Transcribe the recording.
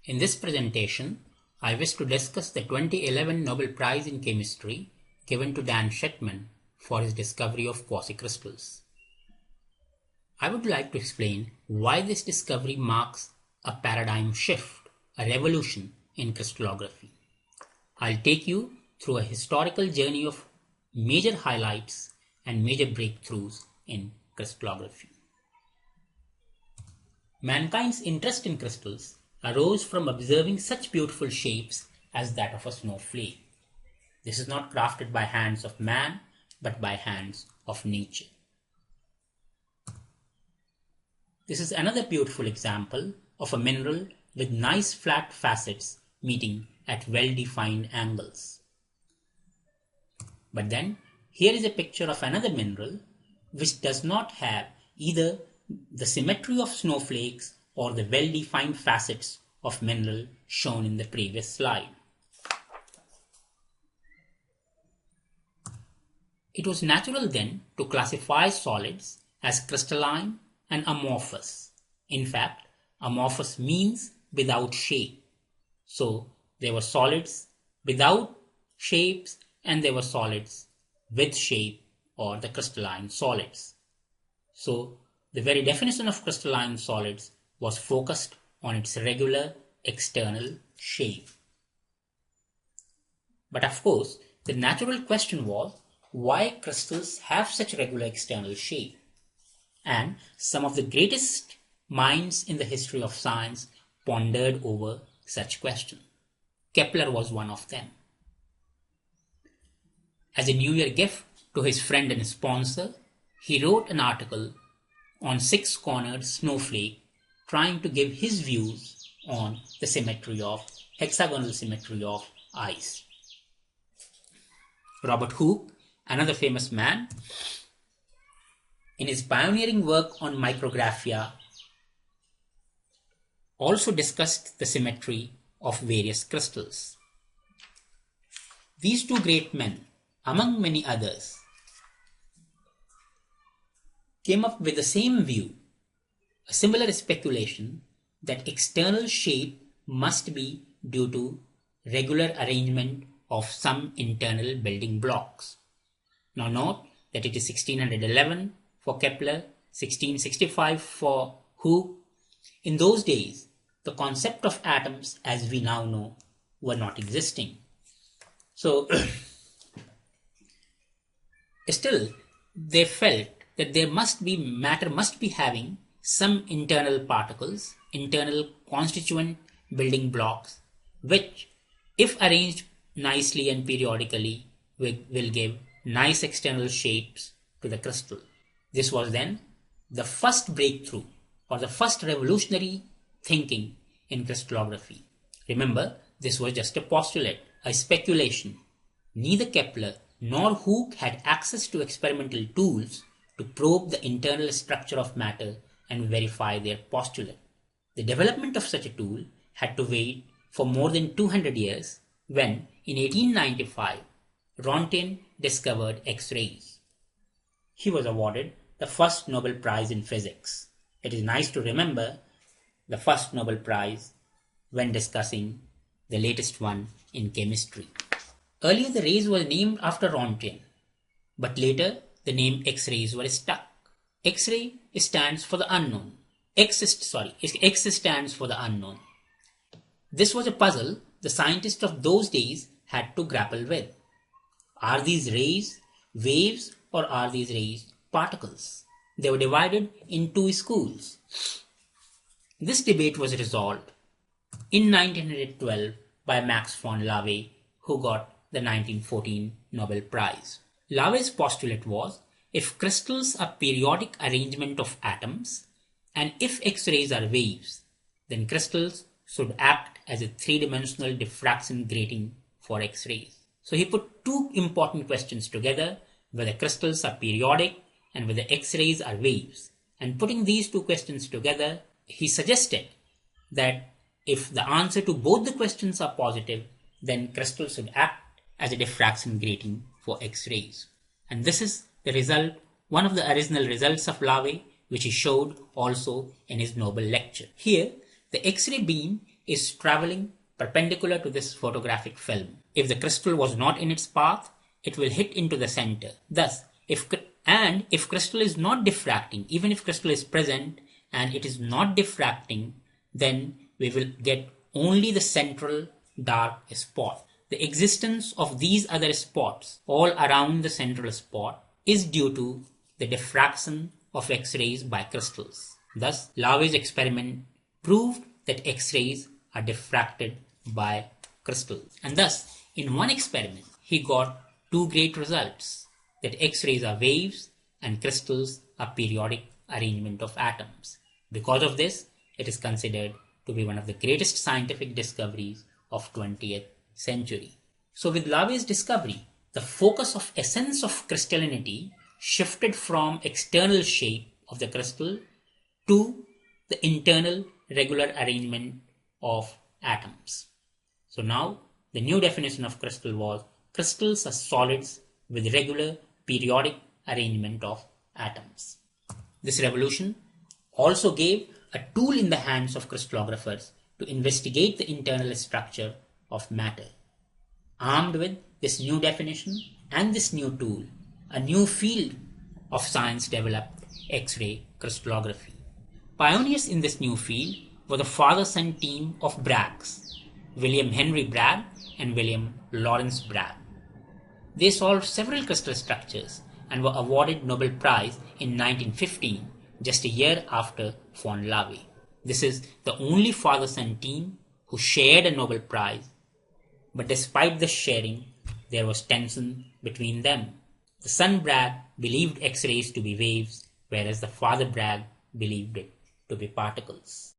In this presentation, I wish to discuss the 2011 Nobel Prize in Chemistry given to Dan Shechtman for his discovery of quasicrystals. I would like to explain why this discovery marks a paradigm shift, a revolution in crystallography. I'll take you through a historical journey of major highlights and major breakthroughs in crystallography. Mankind's interest in crystals arose from observing such beautiful shapes as that of a snowflake. This is not crafted by hands of man, but by hands of nature. This is another beautiful example of a mineral with nice flat facets meeting at well-defined angles. But then, here is a picture of another mineral which does not have either the symmetry of snowflakes or the well-defined facets of mineral shown in the previous slide. It was natural then to classify solids as crystalline and amorphous. In fact, amorphous means without shape. So there were solids without shapes and there were solids with shape, or the crystalline solids. So the very definition of crystalline solids was focused on its regular external shape. But of course, the natural question was why crystals have such regular external shape. And some of the greatest minds in the history of science pondered over such questions. Kepler was one of them. As a New Year gift to his friend and sponsor, he wrote an article on six-cornered snowflake trying to give his views on the hexagonal symmetry of ice. Robert Hooke, another famous man, in his pioneering work on micrographia, also discussed the symmetry of various crystals. These two great men, among many others, came up with the same view, a similar speculation that external shape must be due to regular arrangement of some internal building blocks. Now note that it is 1611 for Kepler, 1665 for Hooke. In those days, the concept of atoms as we now know were not existing. So still, they felt that matter must be having some internal particles, internal constituent building blocks, which, if arranged nicely and periodically, will give nice external shapes to the crystal. This was then the first breakthrough or the first revolutionary thinking in crystallography. Remember, this was just a postulate, a speculation. Neither Kepler nor Hooke had access to experimental tools to probe the internal structure of matter and verify their postulate. The development of such a tool had to wait for more than 200 years when, in 1895, Rontgen discovered X-rays. He was awarded the first Nobel Prize in Physics. It is nice to remember the first Nobel Prize when discussing the latest one in chemistry. Earlier the rays were named after Rontgen, but later the name X-rays were stuck. X-ray stands for the unknown. X stands for the unknown. This was a puzzle the scientists of those days had to grapple with. Are these rays waves or are these rays particles? They were divided in two schools. This debate was resolved in 1912 by Max von Laue, who got the 1914 Nobel Prize. Laue's postulate was, if crystals are periodic arrangement of atoms and if X-rays are waves, then crystals should act as a three-dimensional diffraction grating for X-rays. So he put two important questions together, whether crystals are periodic and whether X-rays are waves. And putting these two questions together, he suggested that if the answer to both the questions are positive, then crystals should act as a diffraction grating for X-rays. And this is the result, one of the original results of Laue, which he showed also in his Nobel lecture. Here, the X-ray beam is traveling perpendicular to this photographic film. If the crystal was not in its path, it will hit into the center. Thus, if crystal is not diffracting, even if crystal is present and it is not diffracting, then we will get only the central dark spot. The existence of these other spots all around the central spot is due to the diffraction of X-rays by crystals. Thus, Lavie's experiment proved that X-rays are diffracted by crystals. And thus, in one experiment, he got two great results, that X-rays are waves and crystals are periodic arrangement of atoms. Because of this, it is considered to be one of the greatest scientific discoveries of 20th century. So with Lavie's discovery, the focus of essence of crystallinity shifted from external shape of the crystal to the internal regular arrangement of atoms. So now the new definition of crystal was crystals are solids with regular periodic arrangement of atoms. This revolution also gave a tool in the hands of crystallographers to investigate the internal structure of matter. Armed with this new definition and this new tool, a new field of science developed, X-ray crystallography. Pioneers in this new field were the father-son team of Braggs, William Henry Bragg and William Lawrence Bragg. They solved several crystal structures and were awarded Nobel Prize in 1915, just a year after von Lavie. This is the only father-son team who shared a Nobel Prize, but despite this sharing, there was tension between them. The son Bragg believed X-rays to be waves, whereas the father Bragg believed it to be particles.